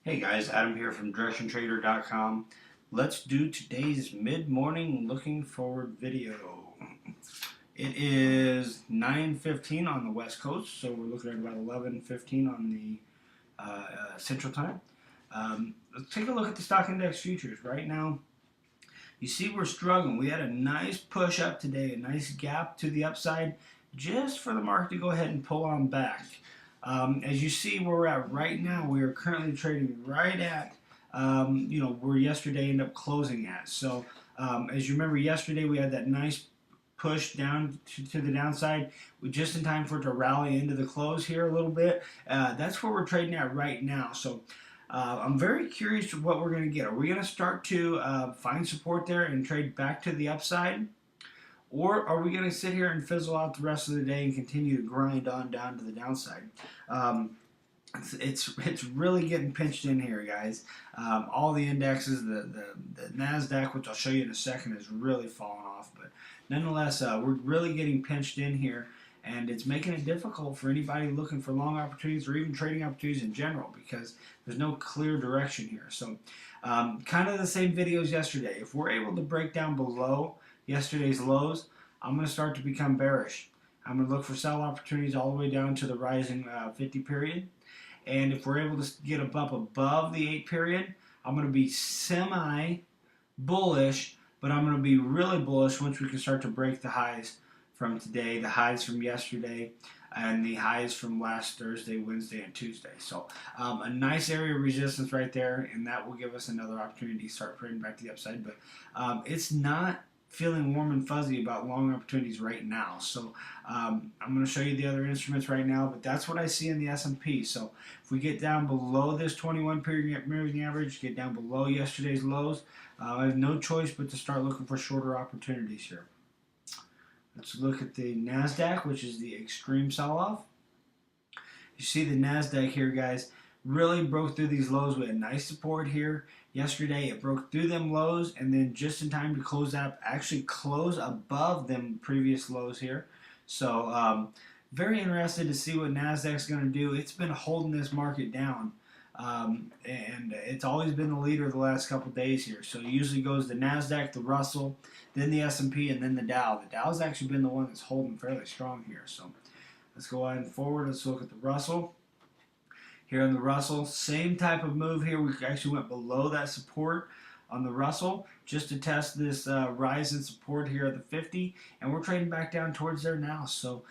Hey guys, Adam here from directiontrader.com. Let's do today's mid-morning looking forward video. It is 9:15 on the West Coast, so we're looking at about 11:15 on the Central Time. Let's take a look at the stock index futures. Right now, you see we're struggling. We had a nice push up today, a nice gap to the upside, just for the market to go ahead and pull on back. As you see where we're at right now, we are currently trading right at, where yesterday ended up closing at. So as you remember, yesterday we had that nice push down to the downside, just in time for it to rally into the close here a little bit. That's where we're trading at right now. So I'm very curious what we're going to get. Are we going to start to find support there and trade back to the upside? Or are we going to sit here and fizzle out the rest of the day and continue to grind on down to the downside? It's really getting pinched in here, guys. All the indexes, the NASDAQ, which I'll show you in a second, has really fallen off. But nonetheless, we're really getting pinched in here, and it's making it difficult for anybody looking for long opportunities or even trading opportunities in general because there's no clear direction here. So kind of the same videos yesterday. If we're able to break down below yesterday's lows, I'm going to start to become bearish. I'm going to look for sell opportunities all the way down to the rising 50 period. And if we're able to get up above the 8 period, I'm going to be semi-bullish, but I'm going to be really bullish once we can start to break the highs from today, the highs from yesterday, and the highs from last Thursday, Wednesday, and Tuesday. So a nice area of resistance right there, and that will give us another opportunity to start trading back to the upside. But it's not feeling warm and fuzzy about long opportunities right now. So I'm going to show you the other instruments right now, but that's what I see in the S&P. So if we get down below this 21 period moving average, get down below yesterday's lows, I have no choice but to start looking for shorter opportunities here. Let's look at the NASDAQ, which is the extreme sell-off. You see the NASDAQ here, guys, really broke through these lows. We had nice support here. Yesterday, it broke through them lows, and then just in time to close out, actually close above them previous lows here. So very interested to see what NASDAQ's going to do. It's been holding this market down, and it's always been the leader the last couple days here. So it usually goes the NASDAQ, the Russell, then the S&P, and then the Dow. The Dow's actually been the one that's holding fairly strong here. So let's go ahead and forward. Let's look at the Russell. Here on the Russell, same type of move here. We actually went below that support on the Russell just to test this rise in support here at the 50, and we're trading back down towards there now. So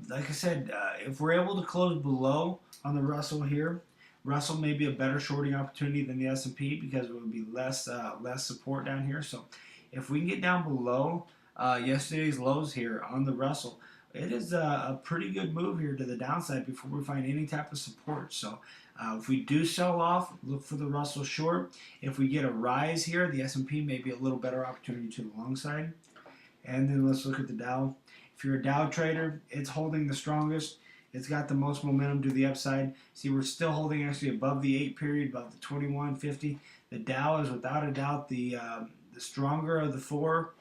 like I said, if we're able to close below on the Russell here, Russell may be a better shorting opportunity than the S&P because it would be less support down here. So if we can get down below yesterday's lows here on the Russell, it is a pretty good move here to the downside before we find any type of support. So if we do sell off, look for the Russell short. If we get a rise here, the S&P may be a little better opportunity to the long side. And then let's look at the Dow. If you're a Dow trader, it's holding the strongest. It's got the most momentum to the upside. See, we're still holding actually above the 8 period, above the 21.50. The Dow is without a doubt the stronger of the four,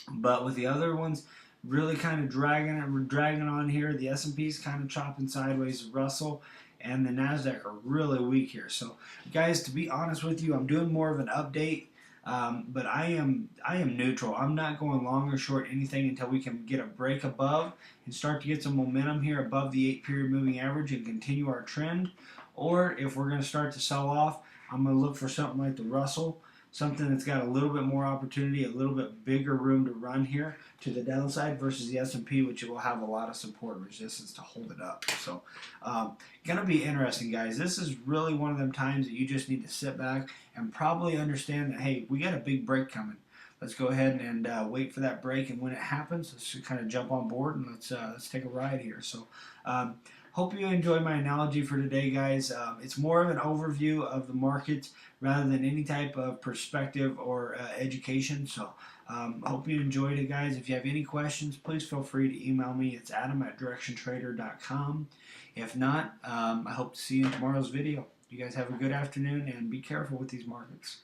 but with the other ones really kind of dragging on here. The S&P is kind of chopping sideways. The Russell and the NASDAQ are really weak here. So, guys, to be honest with you, I'm doing more of an update, but I am neutral. I'm not going long or short anything until we can get a break above and start to get some momentum here above the 8 period moving average and continue our trend. Or if we're going to start to sell off, I'm going to look for something like the Russell, something that's got a little bit more opportunity, a little bit bigger room to run here to the downside versus the S&P, which will have a lot of support and resistance to hold it up. So going to be interesting, guys. This is really one of them times that you just need to sit back and probably understand that, hey, we got a big break coming. Let's go ahead and wait for that break, and when it happens, let's just kind of jump on board and let's take a ride here. So hope you enjoyed my analogy for today, guys. It's more of an overview of the markets rather than any type of perspective or education. So hope you enjoyed it, guys. If you have any questions, please feel free to email me. It's adam@directiontrader.com. If not, I hope to see you in tomorrow's video. You guys have a good afternoon and be careful with these markets.